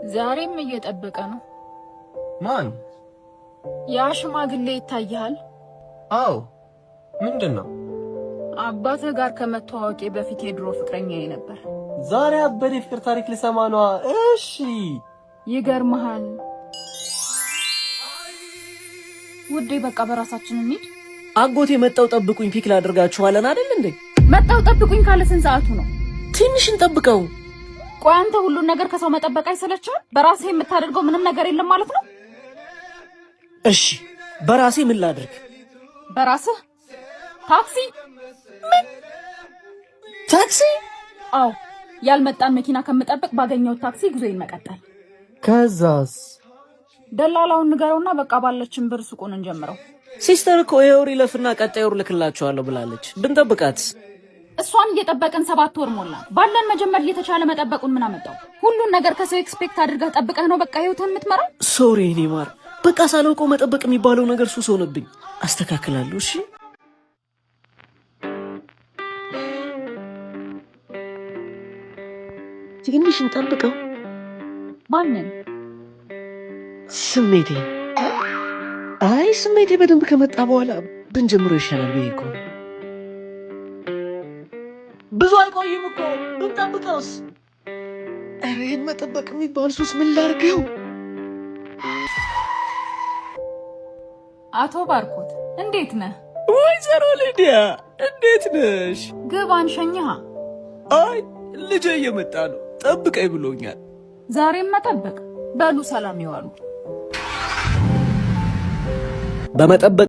ዛሬም እየጠበቀ ነው። ማን? ያ ሽማግሌ ይታያል? አዎ። ምንድነው? አባትህ ጋር ከመተዋወቄ በፊት የድሮ ፍቅረኛዬ ነበር። ዛሬ አበደ ፍቅር ታሪክ ልሰማ ነው። እሺ ይገርምሃል ውዴ፣ በቃ በራሳችን እንሂድ። አጎቴ መጣው ጠብቁኝ ፒክ ላድርጋችሁ አለን አይደል እንዴ? መጣው ጠብቁኝ ካለ ስንት ሰዓቱ ነው? ትንሽ እንጠብቀው። ቆይ አንተ ሁሉን ነገር ከሰው መጠበቅ አይሰለችም? በራስህ የምታደርገው ምንም ነገር የለም ማለት ነው? እሺ በራሴ ምን ላድርግ? በራስህ ታክሲ? ምን ታክሲ? አዎ ያልመጣን መኪና ከምጠብቅ ባገኘው ታክሲ ጉዞዬን መቀጠል። ከዛስ? ደላላውን ንገረውና በቃ ባለችን ብር ሱቁን እንጀምረው። ሲስተር እኮ የወር ይለፍና ቀጣይ ወር ልክላችኋለሁ ብላለች። ብንጠብቃት? እሷን እየጠበቅን 7 ወር ሞላ። ባለን መጀመር እየተቻለ መጠበቁን ምን አመጣው? ሁሉን ነገር ከሰው ኤክስፔክት አድርገህ ጠብቀህ ነው በቃ ህይወትህን የምትመራው? ሶሪ እኔ ማር፣ በቃ ሳላውቀው መጠበቅ የሚባለው ነገር ሱስ ሆነብኝ። አስተካክላለሁ። እሺ ትንሽ እንጠብቀው። ማንን? ስሜቴ። አይ ስሜቴ በደንብ ከመጣ በኋላ ብንጀምሮ ይሻላል ብዬ እኮ። ብዙ አይቆይም እኮ ብንጠብቀውስ? ኧረ ይህን መጠበቅ የሚባል ሱስ ምን ላድርገው? አቶ ባርኮት እንዴት ነህ? ወይዘሮ ሊዲያ እንዴት ነሽ? ግባን ሸኝሃ። አይ ልጄ እየመጣ ነው ጠብቀኝ ብሎኛል። ዛሬም መጠበቅ? በሉ ሰላም ይዋሉ። በመጠበቅ